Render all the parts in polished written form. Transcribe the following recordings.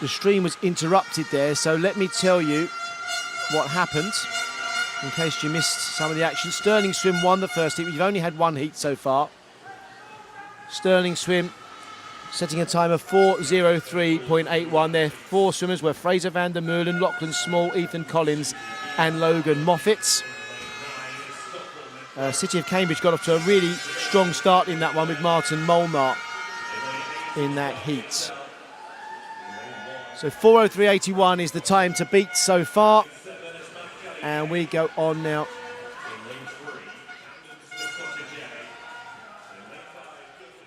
the stream was interrupted there, so let me tell you what happened in case you missed some of the action. Sterling Swim won the first heat. We've only had one heat so far. Sterling Swim setting a time of 4:03.81. Their four swimmers were Fraser van der Meulen, Lachlan Small, Ethan Collins and Logan Moffat. City of Cambridge got off to a really strong start in that one with Martin Molnar in that heat. So 4:03.81 is the time to beat so far. And we go on now.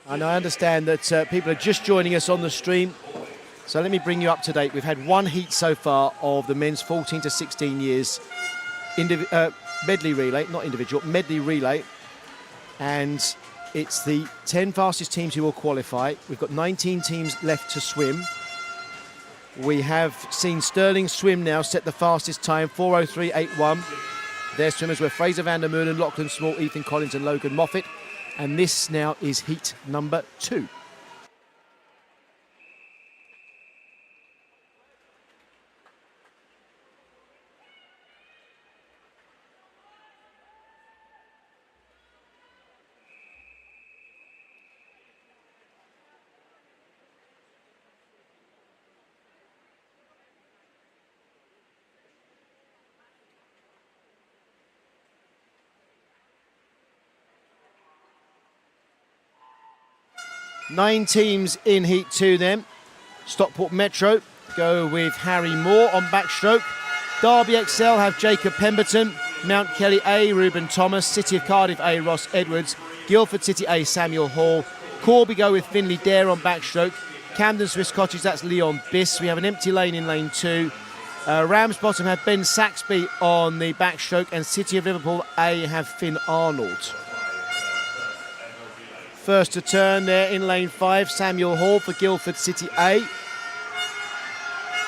And I understand that people are just joining us on the stream. So let me bring you up to date. We've had one heat so far of the men's 14 to 16 years medley relay, not individual, medley relay. And it's the 10 fastest teams who will qualify. We've got 19 teams left to swim. We have seen Sterling Swim now set the fastest time, 4:03.81. Their swimmers were Fraser van der Meulen, Lachlan Small, Ethan Collins and Logan Moffat. And this now is heat number 2. Nine teams in Heat 2 then. Stockport Metro go with Harry Moore on backstroke. Derby Excel have Jacob Pemberton. Mount Kelly A, Reuben Thomas. City of Cardiff A, Ross Edwards. Guildford City A, Samuel Hall. Corby go with Finley Dare on backstroke. Camden Swiss Cottage, that's Leon Biss. We have an empty lane in lane 2. Ramsbottom have Ben Saxby on the backstroke. And City of Liverpool A have Finn Arnold. First to turn there in lane 5, Samuel Hall for Guildford City A.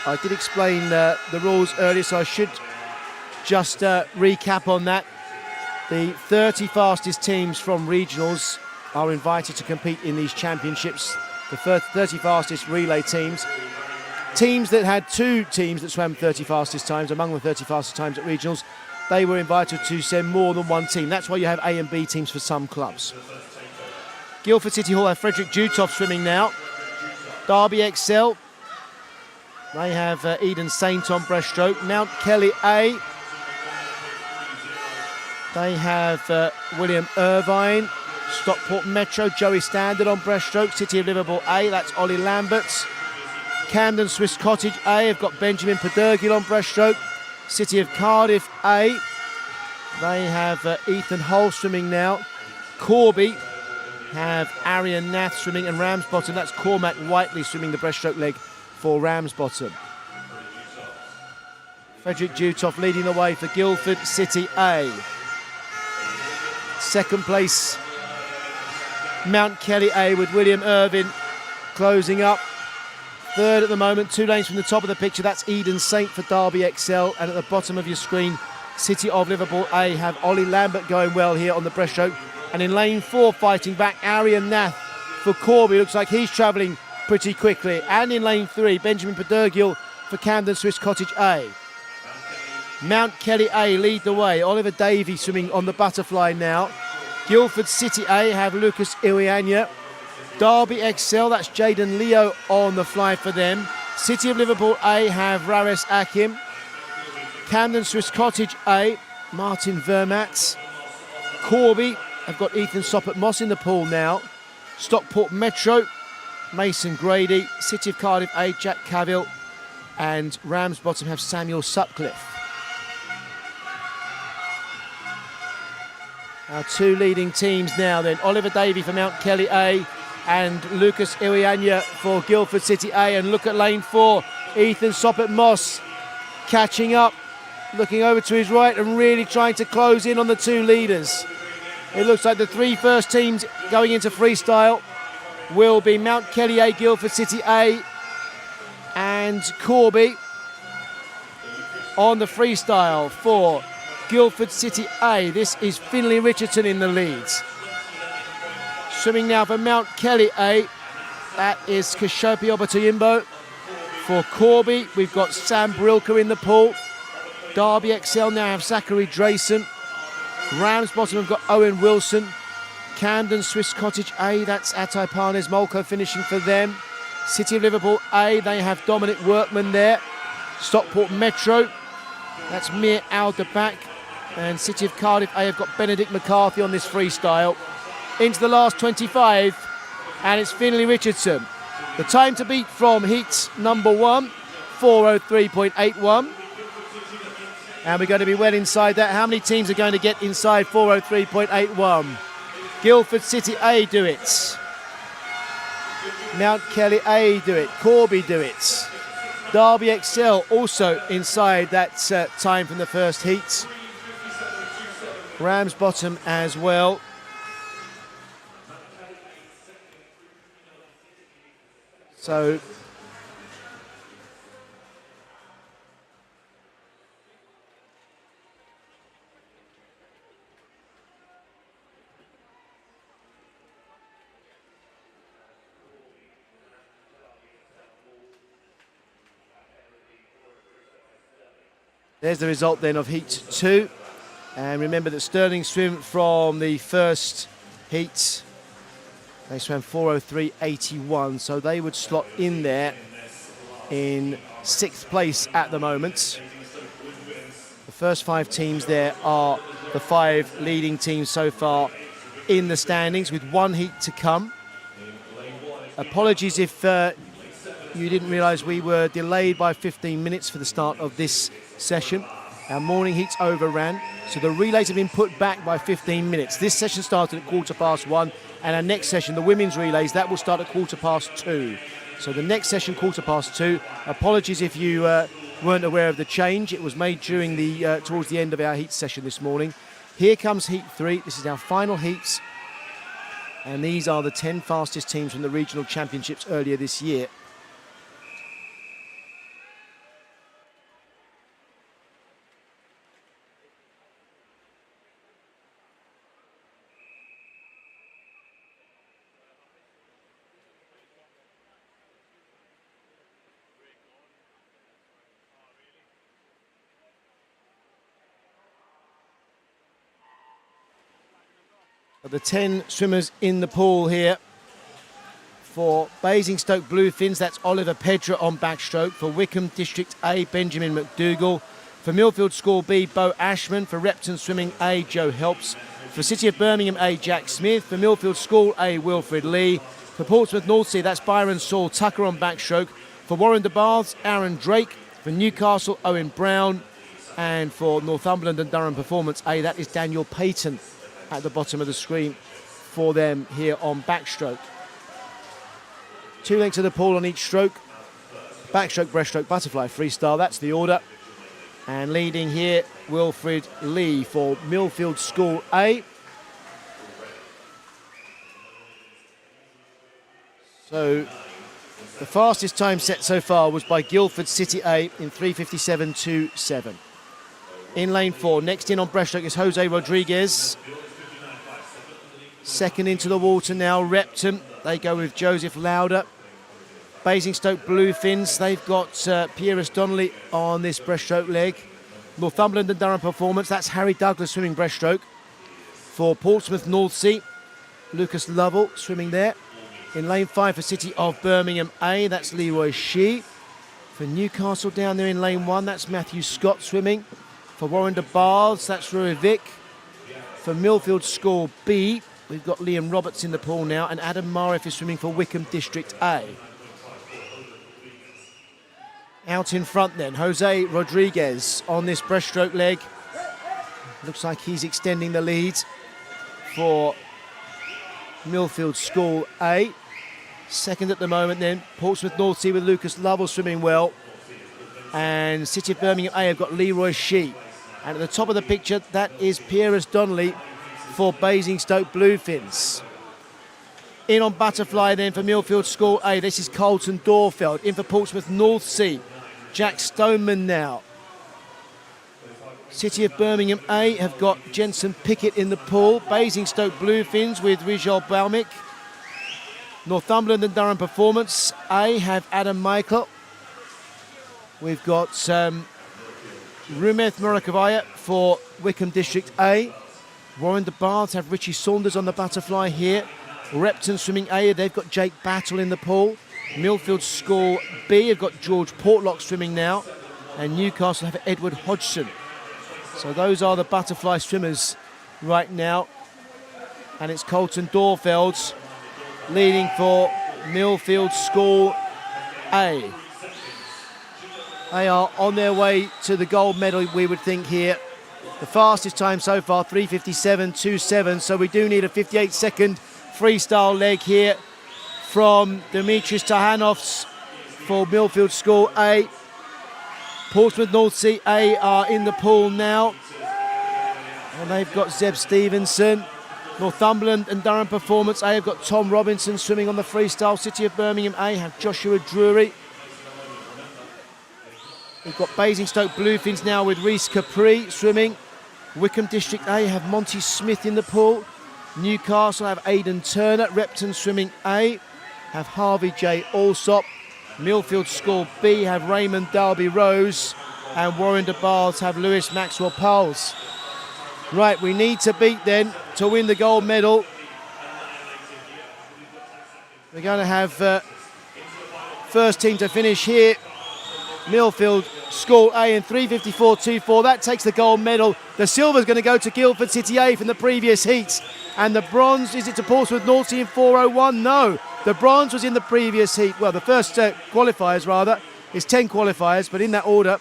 I did explain the rules earlier, so I should just recap on that. The 30 fastest teams from regionals are invited to compete in these championships. The 30 fastest relay teams. Teams that had 2 teams that swam 30 fastest times, among the 30 fastest times at regionals, they were invited to send more than one team. That's why you have A and B teams for some clubs. Guildford City Hall have Frederick Jutoff swimming now. Derby Excel, they have Eden Saint on breaststroke. Mount Kelly A, they have William Irvine. Stockport Metro, Joey Standard on breaststroke. City of Liverpool A, that's Ollie Lamberts. Camden Swiss Cottage A have got Benjamin Pedergil on breaststroke. City of Cardiff A, they have Ethan Hull swimming now. Corby have Arian Nath swimming, and Ramsbottom, that's Cormac Whiteley swimming the breaststroke leg for Ramsbottom. Frederick Jutoff leading the way for Guildford City A. Second place, Mount Kelly A with William Irvine closing up. Third at the moment, 2 lanes from the top of the picture, that's Eden Saint for Derby Excel, and at the bottom of your screen, City of Liverpool A have Ollie Lambert going well here on the breaststroke. And in lane 4, fighting back, Arian Nath for Corby. Looks like he's travelling pretty quickly. And in lane 3, Benjamin Pedergil for Camden Swiss Cottage A. Mount Kelly A lead the way. Oliver Davey swimming on the butterfly now. Guildford City A have Lucas Iwianya. Derby Excel, that's Jaden Leo on the fly for them. City of Liverpool A have Rares Akim. Camden Swiss Cottage A, Martin Vermats. Corby have got Ethan Soppert Moss in the pool now. Stockport Metro, Mason Grady. City of Cardiff A, Jack Cavill. And Ramsbottom have Samuel Sutcliffe. Our 2 leading teams now then. Oliver Davey for Mount Kelly A and Lucas Iwianya for Guildford City A. And look at lane 4, Ethan Soppert Moss catching up, looking over to his right and really trying to close in on the 2 leaders. It looks like the 3 first teams going into freestyle will be Mount Kelly A, Guildford City A and Corby. On the freestyle for Guildford City A, this is Finlay Richardson in the leads. Swimming now for Mount Kelly A, that is Kashopi Obatoyimbo. For Corby, we've got Sam Brilka in the pool. Derby XL now have Zachary Drayson. Ramsbottom have got Owen Wilson. Camden Swiss Cottage A, that's Atai Parnes Molko finishing for them. City of Liverpool A, they have Dominic Workman there. Stockport Metro, that's Mir Al-Dabak. And City of Cardiff A have got Benedict McCarthy on this freestyle. Into the last 25, and it's Finlay Richardson. The time to beat from heat number 1, 4:03.81. And we're going to be well inside that. How many teams are going to get inside 4:03.81? Guildford City A do it. Mount Kelly A do it. Corby do it. Derby XL also inside that time from the first heat. Ramsbottom as well. So there's the result then of heat 2. And remember that Stirling swim from the first heat. They swam 4:03.81, so they would slot in there in 6th place at the moment. The first 5 teams there are the 5 leading teams so far in the standings, with 1 heat to come. Apologies if you didn't realise we were delayed by 15 minutes for the start of this session. Our morning heats overran, so the relays have been put back by 15 minutes. This session started at 1:15, and our next session, the women's relays, that will start at 2:15. So the next session, 2:15. Apologies if you weren't aware of the change. It was made during the towards the end of our heat session this morning. Here comes heat 3. This is our final heats, and these are the 10 fastest teams from the regional championships earlier this year. The 10 swimmers in the pool here. For Basingstoke Bluefins, that's Oliver Pedra on backstroke. For Wickham District A, Benjamin McDougall. For Millfield School B, Bo Ashman. For Repton Swimming A, Joe Helps. For City of Birmingham A, Jack Smith. For Millfield School A, Wilfred Lee. For Portsmouth North Sea, that's Byron Saul Tucker on backstroke. For Warren de Baths, Aaron Drake. For Newcastle, Owen Brown. And for Northumberland and Durham Performance A, that is Daniel Payton at the bottom of the screen for them here on backstroke. 2 lengths of the pool on each stroke. Backstroke, breaststroke, butterfly, freestyle, that's the order. And leading here, Wilfred Lee for Millfield School A. So the fastest time set so far was by Guildford City A in 3:57.27. In lane 4, next in on breaststroke is Jose Rodriguez. Second into the water now, Repton. They go with Joseph Lauder. Basingstoke Bluefins, they've got Pieris Donnelly on this breaststroke leg. Northumberland and Durham Performance, that's Harry Douglas swimming breaststroke. For Portsmouth North Sea, Lucas Lovell swimming there. In lane 5 for City of Birmingham A, that's Leroy Shee. For Newcastle down there in lane 1, that's Matthew Scott swimming. For Warren de Baths, that's Rui Vick. For Millfield School B, we've got Liam Roberts in the pool now, and Adam Marif is swimming for Wickham District A. Out in front then, Jose Rodriguez on this breaststroke leg. Looks like he's extending the lead for Millfield School A. Second at the moment then, Portsmouth North Sea with Lucas Lovell swimming well. And City of Birmingham A have got Leroy Shee. And at the top of the picture, that is Pieris Donnelly for Basingstoke Bluefins. In on butterfly then for Millfield School A, this is Colton Dorfeld. In for Portsmouth North Sea, Jack Stoneman now. City of Birmingham A have got Jensen Pickett in the pool. Basingstoke Bluefins with Rijal Balmick. Northumberland and Durham Performance A have Adam Michael. We've got Rumeth Murakavaya for Wickham District A. Warren de Baths have Richie Saunders on the butterfly here. Repton Swimming A, they've got Jake Battle in the pool. Millfield School B have got George Portlock swimming now. And Newcastle have Edward Hodgson. So those are the butterfly swimmers right now. And it's Colton Dorfelds leading for Millfield School A. They are on their way to the gold medal, we would think here. The fastest time so far, 3:57.27. So we do need a 58-second freestyle leg here from Dimitris Tahanovs for Millfield School A. Portsmouth North Sea A are in the pool now. And they've got Zeb Stevenson. Northumberland and Durham Performance A have got Tom Robinson swimming on the freestyle. City of Birmingham A have Joshua Drury. We've got Basingstoke Bluefins now with Reese Capri swimming. Wickham District A have Monty Smith in the pool. Newcastle have Aidan Turner. Repton Swimming A have Harvey J. Allsop. Millfield School B have Raymond Darby Rose. And Warren de Baths have Lewis Maxwell Powles. Right, we need to beat then to win the gold medal. We're going to have first team to finish here. Millfield School A in 3:54.24. That takes the gold medal. The silver's going to go to Guildford City A from the previous heats. And the bronze, is it to Portsmouth North Sea in 4:01? No. The bronze was in the previous heat. Well, the first qualifiers, rather. It's 10 qualifiers, but in that order.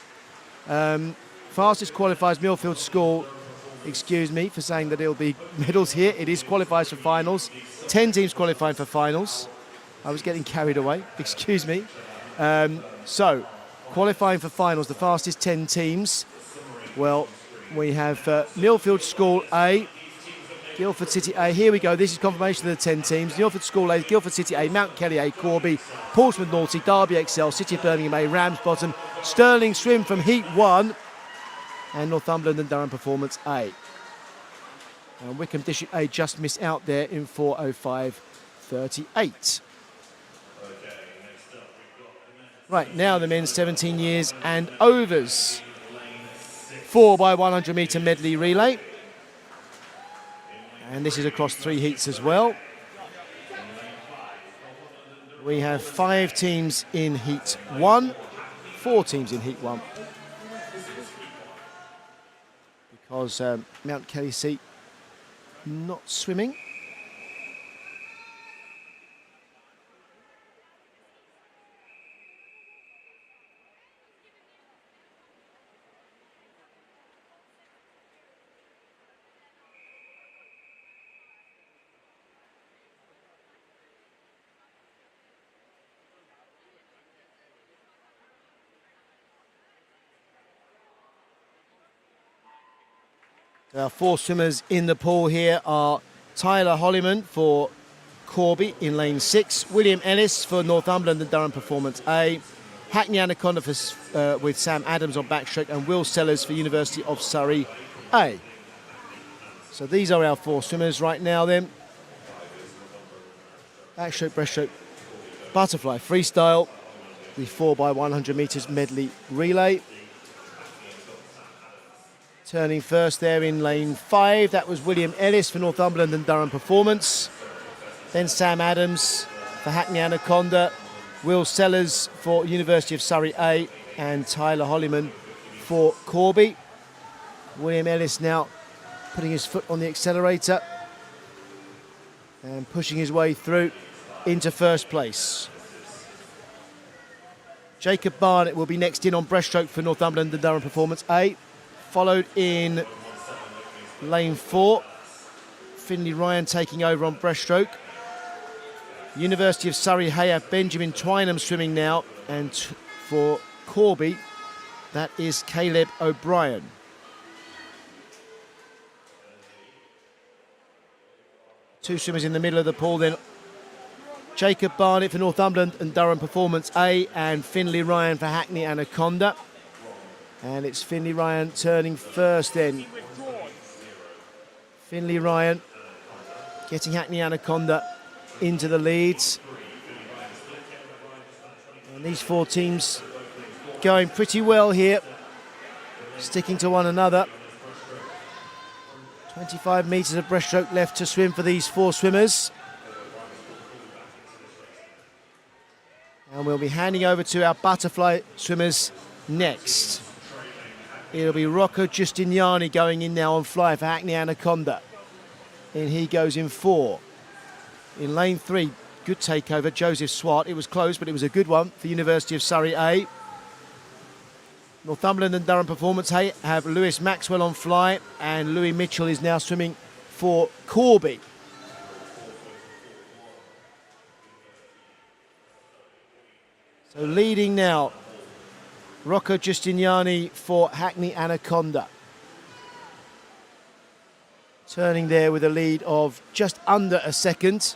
Fastest qualifiers, Millfield School. Excuse me for saying that it'll be medals here. It is qualifiers for finals. 10 teams qualifying for finals. I was getting carried away. Excuse me. So, qualifying for finals, the fastest 10 teams. Well, we have Millfield School A, Guildford City A. Here we go. This is confirmation of the 10 teams. Guildford School A, Guildford City A, Mount Kelly A, Corby, Portsmouth North Sea, Derby XL, City of Birmingham A, Ramsbottom, Stirling Swim from Heat 1, and Northumberland and Durham Performance A. And Wickham District A just missed out there in 4:05.38. Right, now the men's 17 years and overs. 4x100 metre medley relay. And this is across 3 heats as well. We have 5 teams in Heat 1, 4 teams in Heat 1. Because Mount Kelly Seat not swimming. Our 4 swimmers in the pool here are Tyler Holliman for Corby in lane 6, William Ellis for Northumberland and Durham Performance A, Hackney Anaconda for, with Sam Adams on backstroke, and Will Sellers for University of Surrey A. So these are our 4 swimmers right now then. Backstroke, breaststroke, butterfly, freestyle, the 4x100 metres medley relay. Turning first there in lane 5, that was William Ellis for Northumberland and Durham Performance. Then Sam Adams for Hackney Anaconda, Will Sellers for University of Surrey A, and Tyler Holliman for Corby. William Ellis now putting his foot on the accelerator and pushing his way through into first place. Jacob Barnett will be next in on breaststroke for Northumberland and Durham Performance A. Followed in lane 4, Finley Ryan taking over on breaststroke. University of Surrey Hay have Benjamin Twynham swimming now, and for Corby, that is Caleb O'Brien. Two swimmers in the middle of the pool then. Jacob Barnett for Northumberland and Durham Performance A, and Finley Ryan for Hackney Anaconda. And it's Finley Ryan turning first then. Finley Ryan getting Hackney Anaconda into the leads. And these 4 teams going pretty well here, sticking to one another. 25 metres of breaststroke left to swim for these four swimmers. And we'll be handing over to our butterfly swimmers next. It'll be Rocco Giustiniani going in now on fly for Hackney Anaconda. In he goes in 4. In lane 3, good takeover, Joseph Swart. It was close, but it was a good one for University of Surrey A. Northumberland and Durham Performance have Lewis Maxwell on fly, and Louis Mitchell is now swimming for Corby. So leading now, Rocco Giustiniani for Hackney Anaconda. Turning there with a lead of just under a second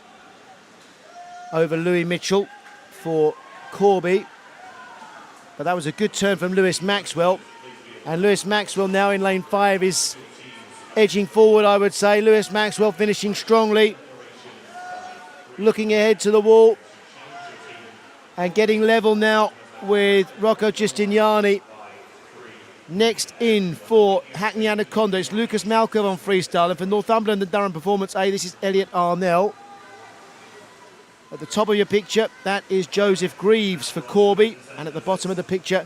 over Louis Mitchell for Corby. But that was a good turn from Lewis Maxwell. And Lewis Maxwell now in lane 5 is edging forward, I would say. Lewis Maxwell finishing strongly. Looking ahead to the wall. And getting level now with Rocco Giustiniani. Next in for Hackney Anaconda, it's Lucas Malkov on freestyle. And for Northumberland and Durham Performance A, this is Elliot Arnell. At the top of your picture, that is Joseph Greaves for Corby. And at the bottom of the picture,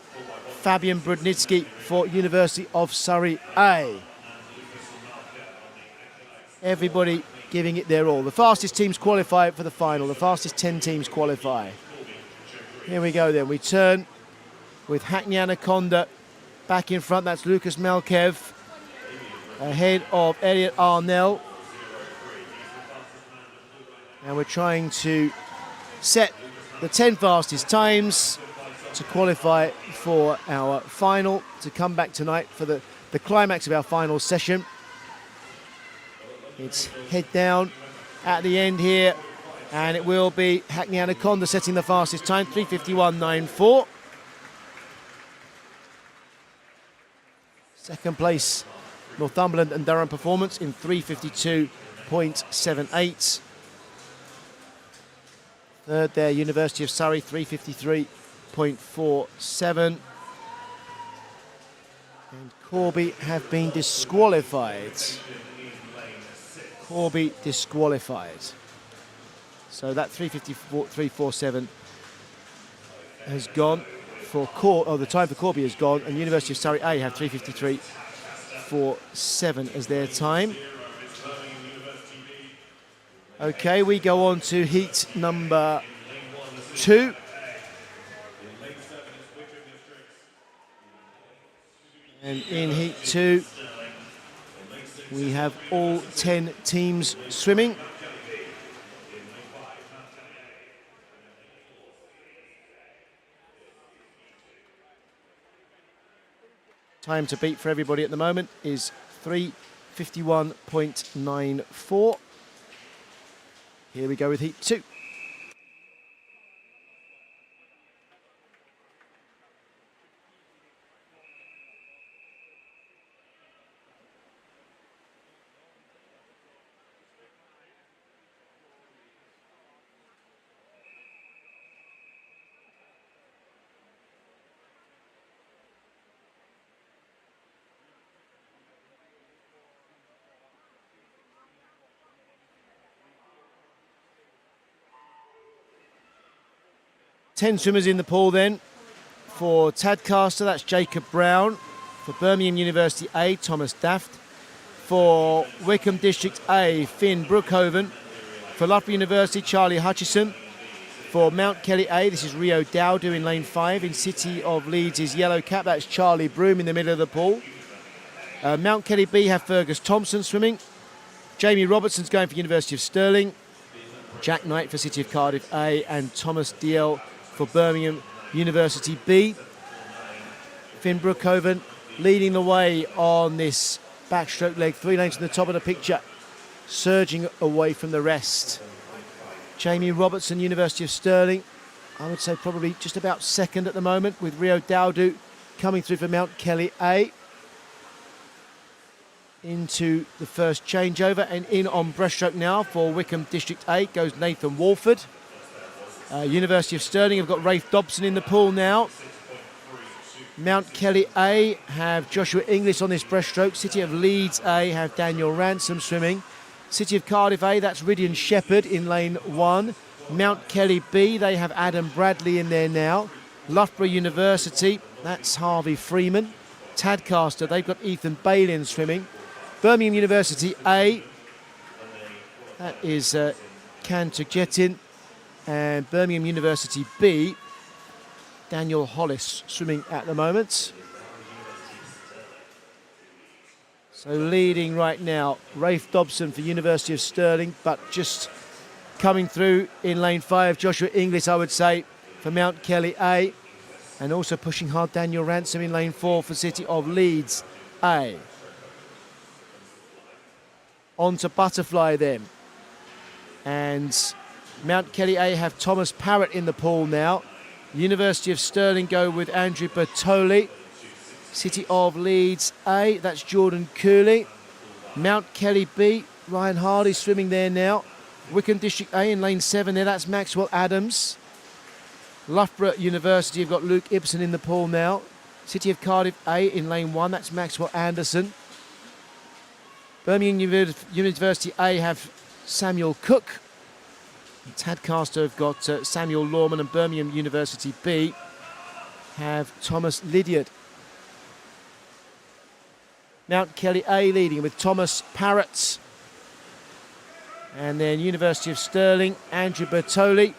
Fabian Brudnitsky for University of Surrey A. Everybody giving it their all. The fastest teams qualify for the final. The fastest 10 teams qualify. Here we go then. We turn with Hackney Anaconda back in front. That's Lucas Malkev ahead of Elliot Arnell. And we're trying to set the 10 fastest times to qualify for our final, to come back tonight for the climax of our final session. It's head down at the end here, and it will be Hackney Anaconda setting the fastest time, 3:51.94. Second place, Northumberland and Durham Performance in 3:52.78. Third there, University of Surrey, 3:53.47. And Corby have been disqualified. Corby disqualified. So that 3:54.347 has gone for the time for Corby has gone, and University of Surrey A have 3:53.47 as their time. Okay, we go on to heat number 2. And in heat 2, we have all 10 teams swimming. Time to beat for everybody at the moment is 3:51.94. Here we go with heat 2. Ten swimmers in the pool then. For Tadcaster, that's Jacob Brown. For Birmingham University A, Thomas Daft. For Wickham District A, Finn Brookhoven. For Loughborough University, Charlie Hutchison. For Mount Kelly A, this is Rio Dowdu in lane 5. In City of Leeds is Yellow Cap, that's Charlie Broom in the middle of the pool. Mount Kelly B have Fergus Thompson swimming. Jamie Robertson's going for University of Stirling. Jack Knight for City of Cardiff A, and Thomas DL for Birmingham University B. Finn Brookhoven leading the way on this backstroke leg, 3 lanes from the top of the picture, surging away from the rest. Jamie Robertson, University of Stirling, I would say probably just about second at the moment, with Rio Dowdu coming through for Mount Kelly A. Into the first changeover, and in on breaststroke now for Wickham District A goes Nathan Walford. University of Stirling have got Rafe Dobson in the pool now. Mount Kelly A have Joshua Inglis on this breaststroke. City of Leeds A have Daniel Ransom swimming. City of Cardiff A, that's Ridian Shepherd in lane 1. Mount Kelly B, they have Adam Bradley in there now. Loughborough University, that's Harvey Freeman. Tadcaster, they've got Ethan Bailey swimming. Birmingham University A, that is Cantugetin. And Birmingham University B, Daniel Hollis swimming at the moment. So leading right now, Rafe Dobson for University of Stirling, but just coming through in lane 5, Joshua Inglis, I would say, for Mount Kelly A. And also pushing hard, Daniel Ransom in lane 4 for City of Leeds A. On to Butterfly then. And Mount Kelly A have Thomas Parrott in the pool now. University of Stirling go with Andrew Bertoli. City of Leeds A, that's Jordan Cooley. Mount Kelly B, Ryan Hardy swimming there now. Wickham District A in lane 7 there, that's Maxwell Adams. Loughborough University have got Luke Ibsen in the pool now. City of Cardiff A in lane 1, that's Maxwell Anderson. Birmingham University A have Samuel Cook. Tadcaster have got Samuel Lawman, and Birmingham University B have Thomas Lydiard. Mount Kelly A leading with Thomas Parrott. And then University of Stirling, Andrew Bertoli.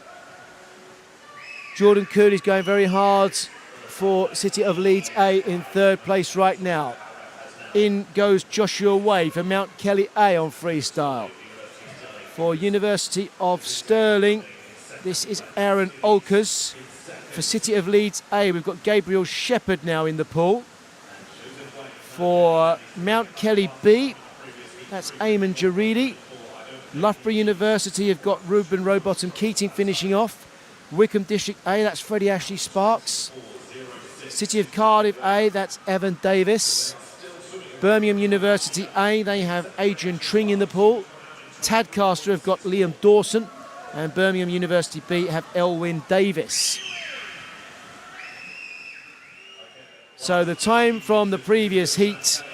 Jordan Cooley's going very hard for City of Leeds A in 3rd place right now. In goes Joshua Way for Mount Kelly A on freestyle. For University of Stirling, this is Aaron Olkers. For City of Leeds A, we've got Gabriel Shepherd now in the pool. For Mount Kelly B, that's Eamon Jaridi. Loughborough University have got Ruben Rowbottom Keating finishing off. Wickham District A, that's Freddie Ashley Sparks. City of Cardiff A, that's Evan Davis. Birmingham University A, they have Adrian Tring in the pool. Tadcaster have got Liam Dawson, and Birmingham University B have Elwyn Davis. So the time from the previous heat,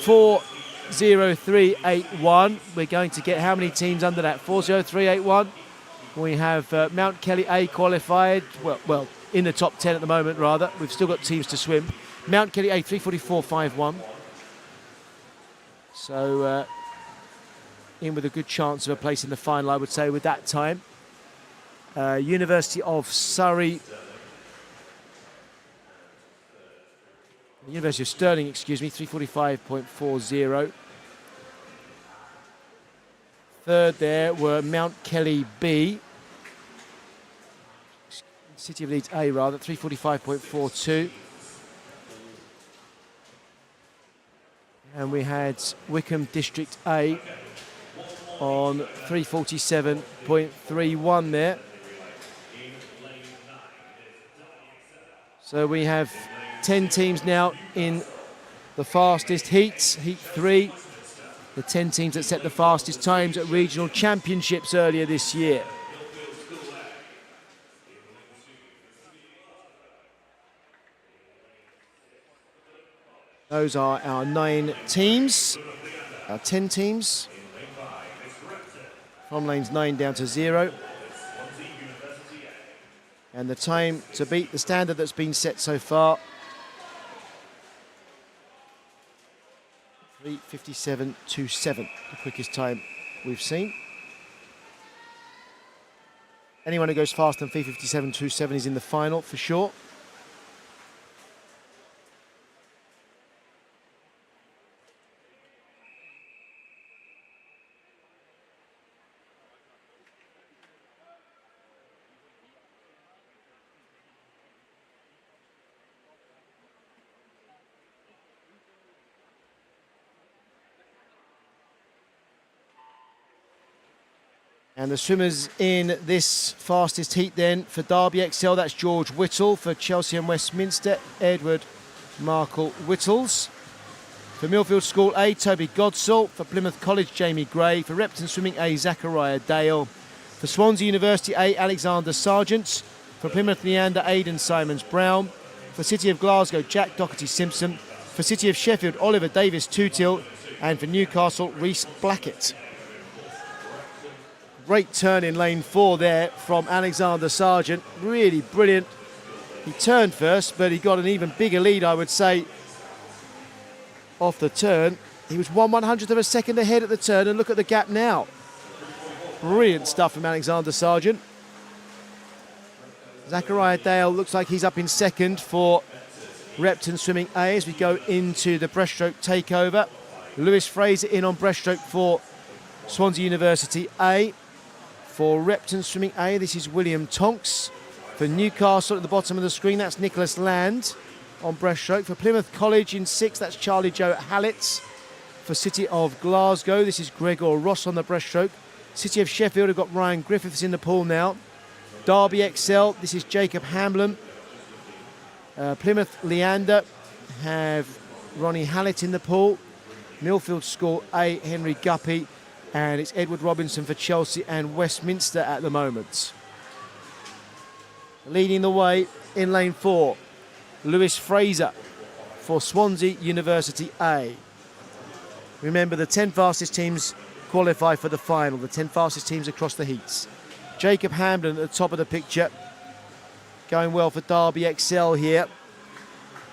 4:03.81. We're going to get how many teams under that? 4:03.81. We have Mount Kelly A qualified, well, in the top 10 at the moment, rather. We've still got teams to swim. Mount Kelly A, 3:44.51. So in with a good chance of a place in the final, I would say, with that time. University of Stirling, excuse me, 3:45.40. Third there were Mount Kelly B. City of Leeds A, rather, 3:45.42. And we had Wickham District A on 3:47.31 there. So we have 10 teams now in the fastest heats, Heat 3. The 10 teams that set the fastest times at regional championships earlier this year. Those are our 9 teams, our 10 teams. From lanes 9 down to 0. And the time to beat the standard that's been set so far, 3:57.27, the quickest time we've seen. Anyone who goes faster than 3:57.27 is in the final for sure. And the swimmers in this fastest heat then for Derby XL, that's George Whittle. For Chelsea and Westminster, Edward Markle Whittles. For Millfield School A, Toby Godsall. For Plymouth College, Jamie Gray. For Repton Swimming A, Zachariah Dale. For Swansea University A, Alexander Sargent. For Plymouth Leander, Aidan Simons Brown. For City of Glasgow, Jack Doherty-Simpson. For City of Sheffield, Oliver Davis-Tootill. And for Newcastle, Rhys Blackett. Great turn in lane 4 there from Alexander Sargent. Really brilliant. He turned first, but he got an even bigger lead, I would say, off the turn. He was 1/100th of a second ahead at the turn, and look at the gap now. Brilliant stuff from Alexander Sargent. Zachariah Dale looks like he's up in second for Repton Swimming A as we go into the breaststroke takeover. Lewis Fraser in on breaststroke for Swansea University A. For Repton Swimming A, this is William Tonks. For Newcastle at the bottom of the screen, that's Nicholas Land on breaststroke. For Plymouth College in 6, that's Charlie Joe Hallett. For City of Glasgow, this is Gregor Ross on the breaststroke. City of Sheffield have got Ryan Griffiths in the pool now. Derby Excel, this is Jacob Hamblin. Plymouth Leander have Ronnie Hallett in the pool. Millfield School A, Henry Guppy. And it's Edward Robinson for Chelsea and Westminster at the moment. Leading the way in lane 4, Lewis Fraser for Swansea University A. Remember, the 10 fastest teams qualify for the final, the 10 fastest teams across the heats. Jacob Hamblin at the top of the picture, going well for Derby Excel here.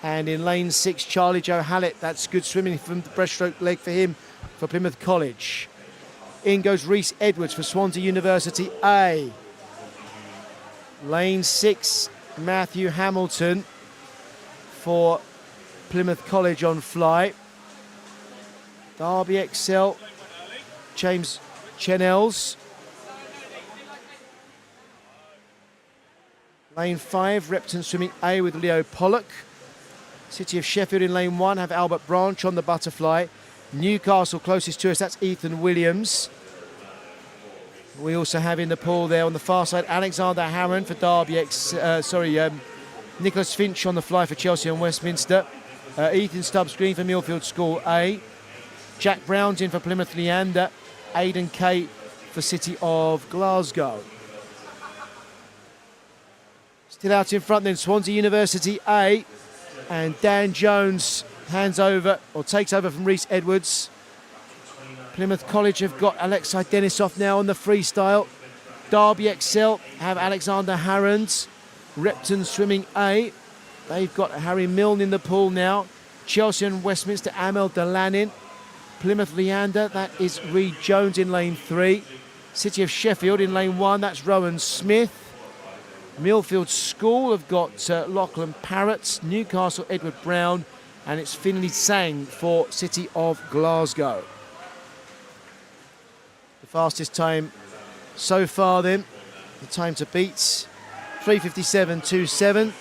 And in lane 6, Charlie Joe Hallett, that's good swimming from the breaststroke leg for him for Plymouth College. In goes Rhys Edwards for Swansea University A. Lane 6, Matthew Hamilton for Plymouth College on fly. Derby Excel, James Chenels. Lane 5, Repton Swimming A with Leo Pollock. City of Sheffield in lane 1 have Albert Branch on the butterfly. Newcastle closest to us, that's Ethan Williams. We also have in the pool there on the far side Alexander Harron for Derby Nicholas Finch on the fly for Chelsea and Westminster. Ethan Stubbs Green for Millfield School A. Jack Brown's in for Plymouth Leander. Aidan Kay for City of Glasgow. Still out in front then, Swansea University A. And Dan Jones hands over, or takes over from Rhys Edwards. Plymouth College have got Alexei Denisov now on the freestyle. Derby Excel have Alexander Harrons. Repton Swimming A, they've got Harry Milne in the pool now. Chelsea and Westminster, Amel Delanin. Plymouth Leander, that is Reed Jones in lane 3. City of Sheffield in lane 1, that's Rowan Smith. Millfield School have got Lachlan Parrott. Newcastle, Edward Brown. And it's Finley Sang for City of Glasgow. The fastest time so far then, the time to beat, 3:57.27.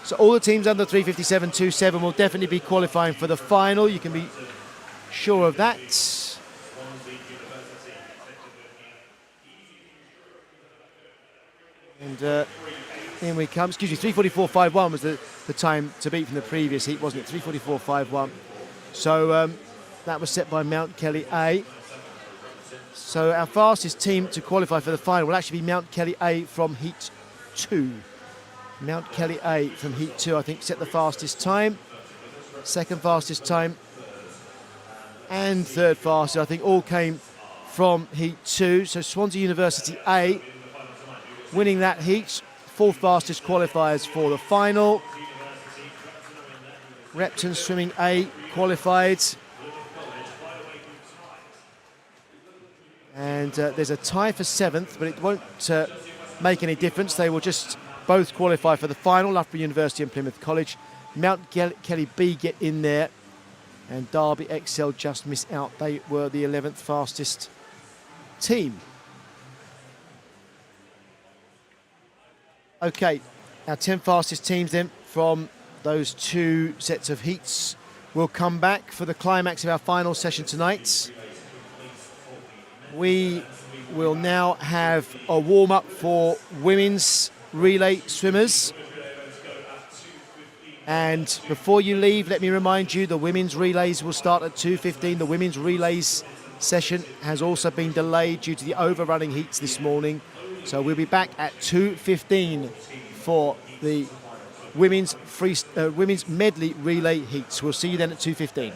So all the teams under 3:57.27 will definitely be qualifying for the final. You can be sure of that. And in we come. Excuse me, 3:44.51 was the time to beat from the previous heat, wasn't it? 3:44.51. So that was set by Mount Kelly A. So our fastest team to qualify for the final will actually be Mount Kelly A from Heat 2. Mount Kelly A from Heat 2, I think, set the fastest time. Second fastest time. And third fastest, I think, all came from Heat 2. So Swansea University A winning that heat. Fourth fastest qualifiers for the final. Repton Swimming A qualified. And there's a tie for 7th, but it won't make any difference. They will just both qualify for the final. Loughborough University and Plymouth College. Mount Kelly B get in there. And Derby Excel just miss out. They were the 11th fastest team. Okay, our 10 fastest teams then from those 2 sets of heats will come back for the climax of our final session tonight. We will now have a warm-up for women's relay swimmers. And before you leave, let me remind you, the women's relays will start at 2:15. The women's relays session has also been delayed due to the overrunning heats this morning. So we'll be back at 2:15 for the women's medley relay heats. We'll see you then at 2:15.